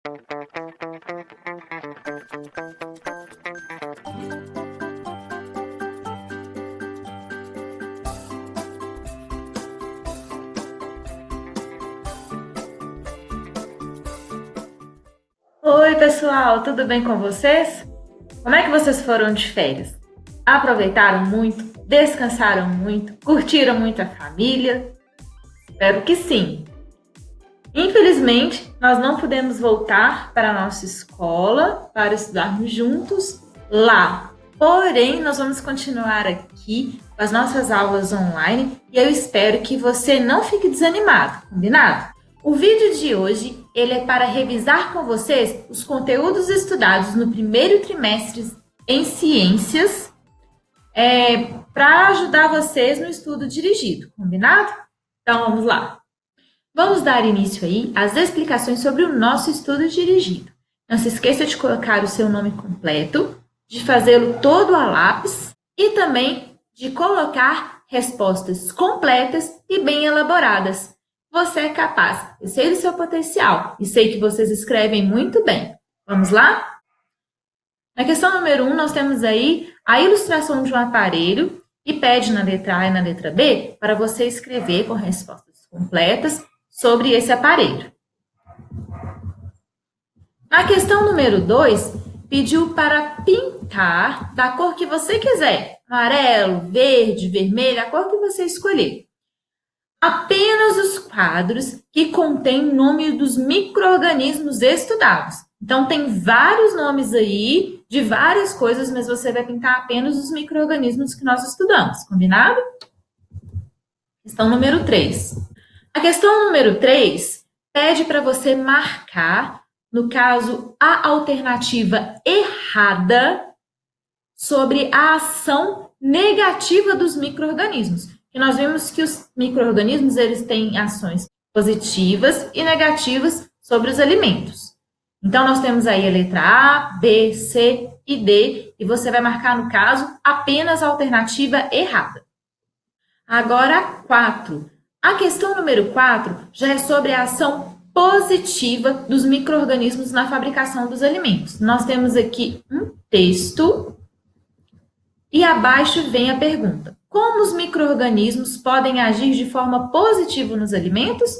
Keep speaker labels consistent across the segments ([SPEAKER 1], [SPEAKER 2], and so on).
[SPEAKER 1] Oi, pessoal, tudo bem com vocês? Como é que vocês foram de férias? Aproveitaram muito? Descansaram muito? Curtiram muito a família? Espero que sim! Infelizmente, nós não pudemos voltar para a nossa escola para estudarmos juntos lá. Porém, nós vamos continuar aqui com as nossas aulas online e eu espero que você não fique desanimado, combinado? O vídeo de hoje ele é para revisar com vocês os conteúdos estudados no primeiro trimestre em ciências, para ajudar vocês no estudo dirigido, combinado? Então vamos lá. Vamos dar início aí às explicações sobre o nosso estudo dirigido. Não se esqueça de colocar o seu nome completo, de fazê-lo todo a lápis e também de colocar respostas completas e bem elaboradas. Você é capaz, eu sei do seu potencial e sei que vocês escrevem muito bem. Vamos lá? Na questão número 1, nós temos aí a ilustração de um aparelho e pede na letra A e na letra B para você escrever com respostas completas sobre esse aparelho. Na questão número 2, pediu para pintar da cor que você quiser, amarelo, verde, vermelho, a cor que você escolher. Apenas os quadros que contêm o nome dos micro-organismos estudados. Então, tem vários nomes aí de várias coisas, mas você vai pintar apenas os micro-organismos que nós estudamos, combinado? Questão número 3. A questão número 3 pede para você marcar, no caso, a alternativa errada sobre a ação negativa dos micro-organismos. E nós vimos que os micro-organismos eles têm ações positivas e negativas sobre os alimentos. Então, nós temos aí a letra A, B, C e D, e você vai marcar, no caso, apenas a alternativa errada. Agora, 4. A questão número 4 já é sobre a ação positiva dos micro-organismos na fabricação dos alimentos. Nós temos aqui um texto e abaixo vem a pergunta. Como os micro-organismos podem agir de forma positiva nos alimentos?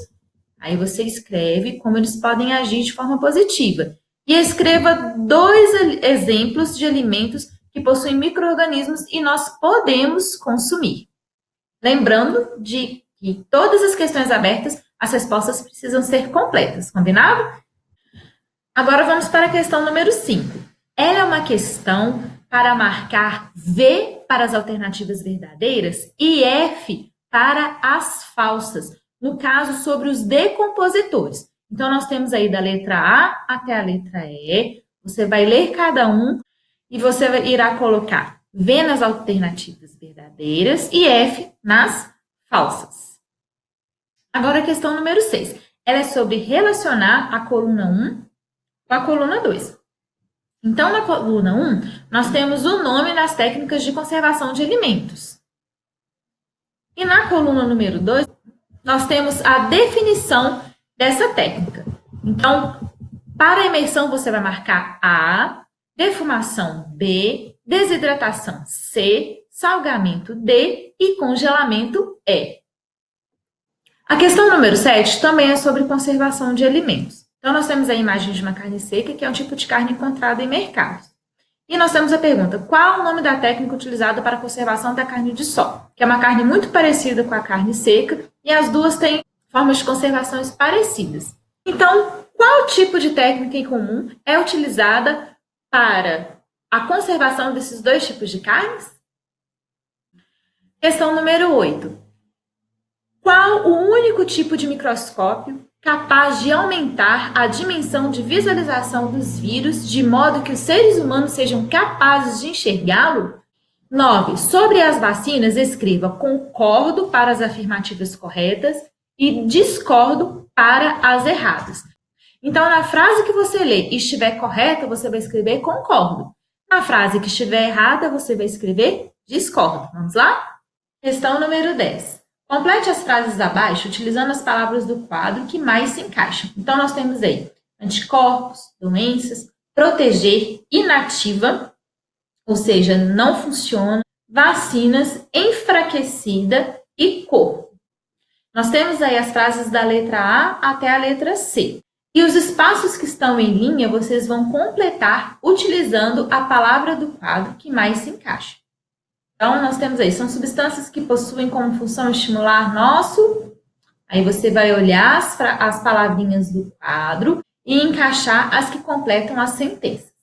[SPEAKER 1] Aí você escreve como eles podem agir de forma positiva. E escreva 2 exemplos de alimentos que possuem micro-organismos e nós podemos consumir. Lembrando de que todas as questões abertas, as respostas precisam ser completas, combinado? Agora vamos para a questão número 5. Ela é uma questão para marcar V para as alternativas verdadeiras e F para as falsas, no caso sobre os decompositores. Então, nós temos aí da letra A até a letra E, você vai ler cada um e você irá colocar V nas alternativas verdadeiras e F nas falsas. Agora a questão número 6. Ela é sobre relacionar a coluna 1 com a coluna 2. Então, na coluna 1, nós temos o nome das técnicas de conservação de alimentos. E na coluna número 2, nós temos a definição dessa técnica. Então, para a imersão, você vai marcar A, defumação B, desidratação C, salgamento D e congelamento E. A questão número 7 também é sobre conservação de alimentos. Então, nós temos a imagem de uma carne seca, que é um tipo de carne encontrada em mercados. E nós temos a pergunta, qual o nome da técnica utilizada para a conservação da carne de sol? Que é uma carne muito parecida com a carne seca, e as duas têm formas de conservação parecidas. Então, qual tipo de técnica em comum é utilizada para a conservação desses 2 tipos de carnes? Questão número 8. Qual o único tipo de microscópio capaz de aumentar a dimensão de visualização dos vírus de modo que os seres humanos sejam capazes de enxergá-lo? 9. Sobre as vacinas, escreva concordo para as afirmativas corretas e discordo para as erradas. Então, na frase que você lê e estiver correta, você vai escrever concordo. Na frase que estiver errada, você vai escrever discordo. Vamos lá? Questão número 10. Complete as frases abaixo utilizando as palavras do quadro que mais se encaixam. Então, nós temos aí anticorpos, doenças, proteger, inativa, ou seja, não funciona, vacinas, enfraquecida e corpo. Nós temos aí as frases da letra A até a letra C. E os espaços que estão em linha, vocês vão completar utilizando a palavra do quadro que mais se encaixa. Então, nós temos aí, são substâncias que possuem como função estimular nosso... Aí você vai olhar as palavrinhas do quadro e encaixar as que completam as sentenças.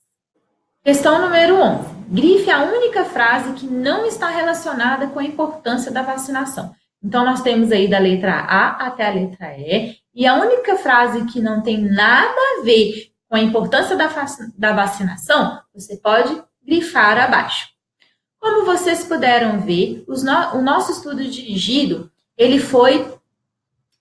[SPEAKER 1] Questão número 11. Grife a única frase que não está relacionada com a importância da vacinação. Então, nós temos aí da letra A até a letra E, e a única frase que não tem nada a ver com a importância da vacinação, você pode grifar abaixo. Como vocês puderam ver, o nosso estudo dirigido, ele foi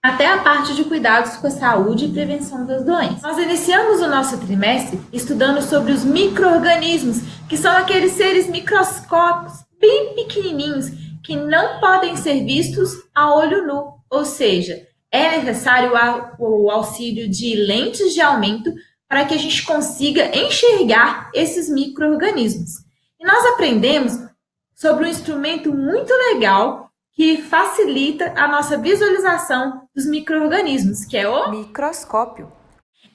[SPEAKER 1] até a parte de cuidados com a saúde e prevenção das doenças. Nós iniciamos o nosso trimestre estudando sobre os micro-organismos, que são aqueles seres microscópicos, bem pequenininhos, que não podem ser vistos a olho nu, ou seja, é necessário o auxílio de lentes de aumento para que a gente consiga enxergar esses micro-organismos. E nós aprendemos sobre um instrumento muito legal que facilita a nossa visualização dos micro-organismos, que é o
[SPEAKER 2] microscópio.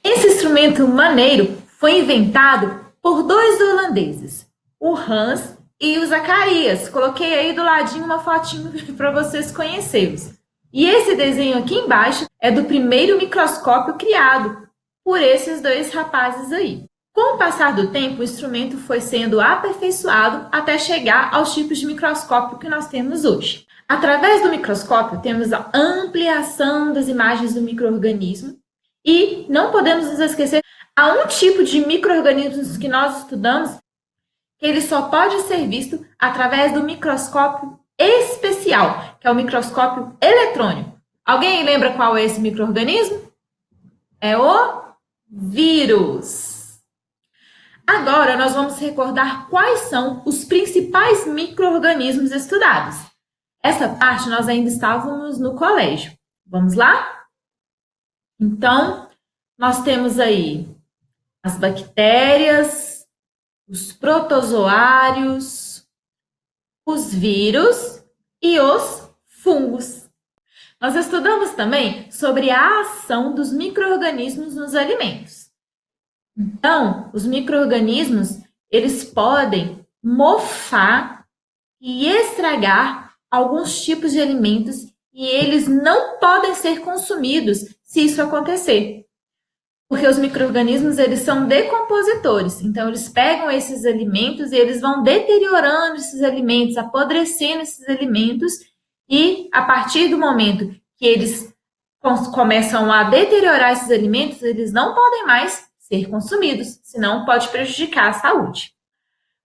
[SPEAKER 1] Esse instrumento maneiro foi inventado por dois holandeses, o Hans e o Zacarias. Coloquei aí do ladinho uma fotinho para vocês conhecerem. E esse desenho aqui embaixo é do primeiro microscópio criado por esses dois rapazes aí. Com o passar do tempo, o instrumento foi sendo aperfeiçoado até chegar aos tipos de microscópio que nós temos hoje. Através do microscópio, temos a ampliação das imagens do micro-organismo e não podemos nos esquecer, há um tipo de micro-organismos que nós estudamos que ele só pode ser visto através do microscópio especial, que é o microscópio eletrônico. Alguém lembra qual é esse micro-organismo? É o vírus. Agora, nós vamos recordar quais são os principais micro-organismos estudados. Essa parte nós ainda estávamos no colégio. Vamos lá? Então, nós temos aí as bactérias, os protozoários, os vírus e os fungos. Nós estudamos também sobre a ação dos micro-organismos nos alimentos. Então, os micro-organismos, eles podem mofar e estragar alguns tipos de alimentos e eles não podem ser consumidos se isso acontecer. Porque os micro-organismos, eles são decompositores. Então, eles pegam esses alimentos e eles vão deteriorando esses alimentos, apodrecendo esses alimentos e, a partir do momento que eles começam a deteriorar esses alimentos, eles não podem mais ser consumidos, senão pode prejudicar a saúde.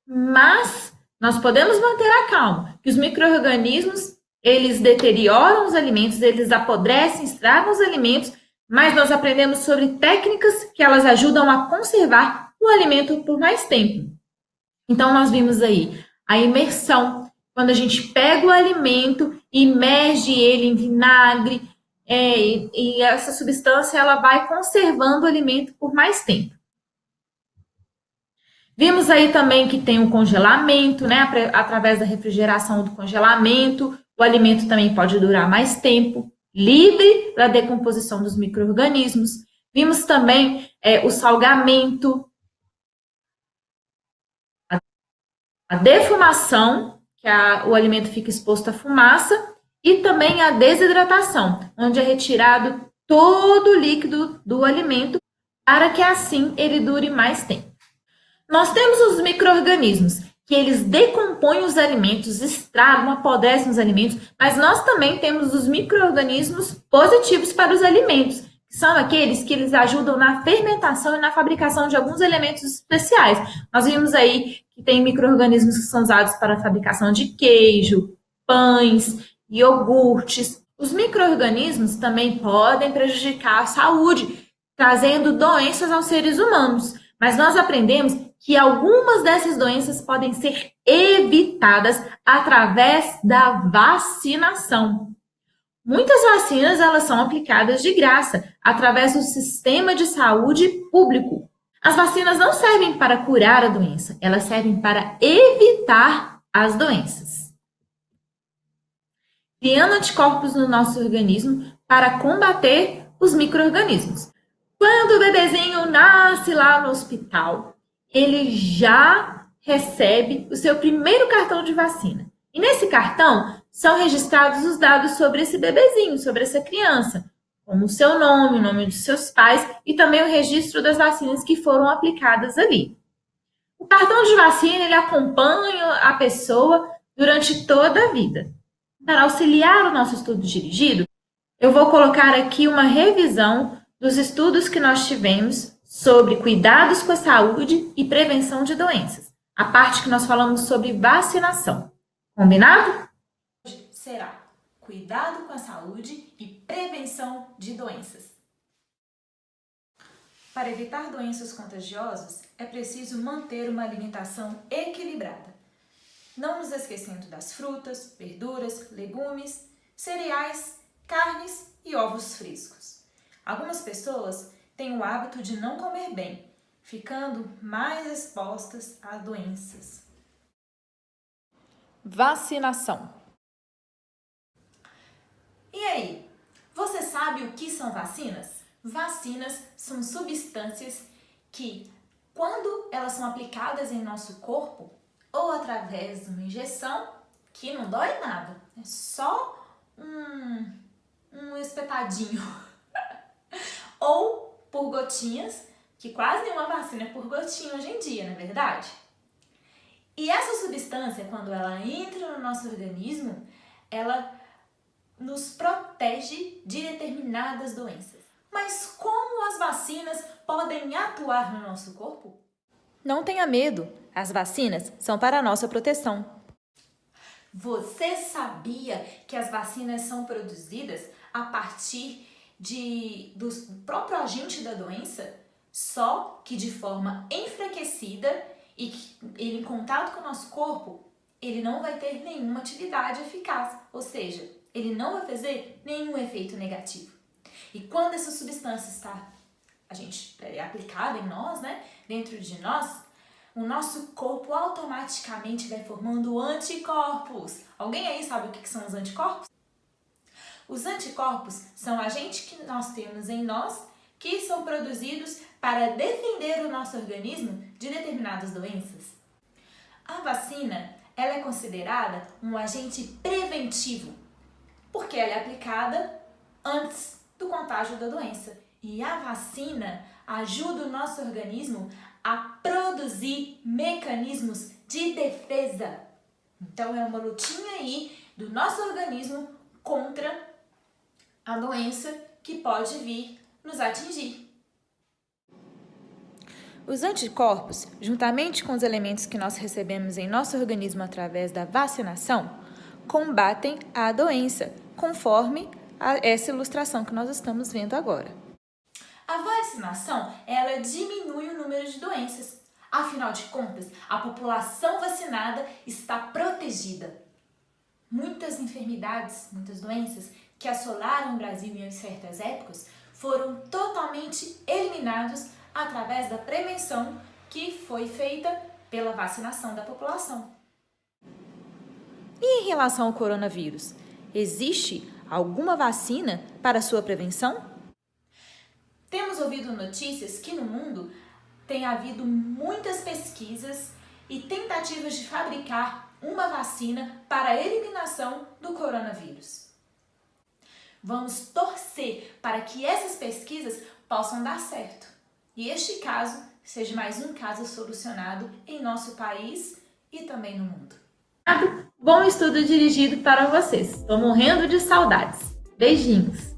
[SPEAKER 1] Mas nós podemos manter a calma, que os micro-organismos, eles deterioram os alimentos, eles apodrecem, estragam os alimentos, mas nós aprendemos sobre técnicas que elas ajudam a conservar o alimento por mais tempo. Então, nós vimos aí a imersão, quando a gente pega o alimento e imerge ele em vinagre, e essa substância ela vai conservando o alimento por mais tempo. Vimos aí também que tem o congelamento, né? Através da refrigeração do congelamento, o alimento também pode durar mais tempo, livre da decomposição dos micro-organismos. Vimos também o salgamento, a defumação, que o alimento fica exposto à fumaça, e também a desidratação, onde é retirado todo o líquido do alimento para que assim ele dure mais tempo. Nós temos os micro-organismos, que eles decompõem os alimentos, estragam, apodrecem os alimentos, mas nós também temos os micro-organismos positivos para os alimentos, que são aqueles que eles ajudam na fermentação e na fabricação de alguns elementos especiais. Nós vimos aí que tem micro-organismos que são usados para a fabricação de queijo, pães, iogurtes. Os micro-organismos também podem prejudicar a saúde, trazendo doenças aos seres humanos. Mas nós aprendemos que algumas dessas doenças podem ser evitadas através da vacinação. Muitas vacinas elas são aplicadas de graça através do sistema de saúde público. As vacinas não servem para curar a doença, elas servem para evitar as doenças, criando anticorpos no nosso organismo para combater os micro-organismos. Quando o bebezinho nasce lá no hospital, ele já recebe o seu primeiro cartão de vacina. E nesse cartão são registrados os dados sobre esse bebezinho, sobre essa criança, como o seu nome, o nome dos seus pais e também o registro das vacinas que foram aplicadas ali. O cartão de vacina ele acompanha a pessoa durante toda a vida. Para auxiliar o nosso estudo dirigido, eu vou colocar aqui uma revisão dos estudos que nós tivemos sobre cuidados com a saúde e prevenção de doenças. A parte que nós falamos sobre vacinação. Combinado?
[SPEAKER 2] Hoje será cuidado com a saúde e prevenção de doenças. Para evitar doenças contagiosas, é preciso manter uma alimentação equilibrada, não nos esquecendo das frutas, verduras, legumes, cereais, carnes e ovos frescos. Algumas pessoas têm o hábito de não comer bem, ficando mais expostas a doenças.
[SPEAKER 1] Vacinação.
[SPEAKER 2] E aí, você sabe o que são vacinas? Vacinas são substâncias que, quando elas são aplicadas em nosso corpo, ou através de uma injeção, que não dói nada, é só um espetadinho, ou por gotinhas, que quase nenhuma vacina é por gotinha hoje em dia, não é verdade? E essa substância, quando ela entra no nosso organismo, ela nos protege de determinadas doenças. Mas como as vacinas podem atuar no nosso corpo?
[SPEAKER 3] Não tenha medo, as vacinas são para a nossa proteção.
[SPEAKER 2] Você sabia que as vacinas são produzidas a partir do próprio agente da doença? Só que de forma enfraquecida e que ele, em contato com o nosso corpo, ele não vai ter nenhuma atividade eficaz, ou seja, ele não vai fazer nenhum efeito negativo. E quando essa substância é aplicada em nós, dentro de nós, o nosso corpo automaticamente vai formando anticorpos. Alguém aí sabe o que são os anticorpos? Os anticorpos são agentes que nós temos em nós que são produzidos para defender o nosso organismo de determinadas doenças. A vacina, ela é considerada um agente preventivo, porque ela é aplicada antes do contágio da doença. E a vacina ajuda o nosso organismo a produzir mecanismos de defesa. Então é uma lutinha aí do nosso organismo contra a doença que pode vir nos atingir.
[SPEAKER 3] Os anticorpos, juntamente com os elementos que nós recebemos em nosso organismo através da vacinação, combatem a doença, conforme essa ilustração que nós estamos vendo agora.
[SPEAKER 2] A vacinação, ela diminui o número de doenças. Afinal de contas, a população vacinada está protegida. Muitas enfermidades, muitas doenças que assolaram o Brasil em certas épocas foram totalmente eliminados através da prevenção que foi feita pela vacinação da população.
[SPEAKER 3] E em relação ao coronavírus, existe alguma vacina para sua prevenção?
[SPEAKER 2] Temos ouvido notícias que no mundo tem havido muitas pesquisas e tentativas de fabricar uma vacina para a eliminação do coronavírus. Vamos torcer para que essas pesquisas possam dar certo e este caso seja mais um caso solucionado em nosso país e também no mundo.
[SPEAKER 1] Bom estudo dirigido para vocês. Estou morrendo de saudades. Beijinhos.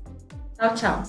[SPEAKER 1] Tchau, tchau.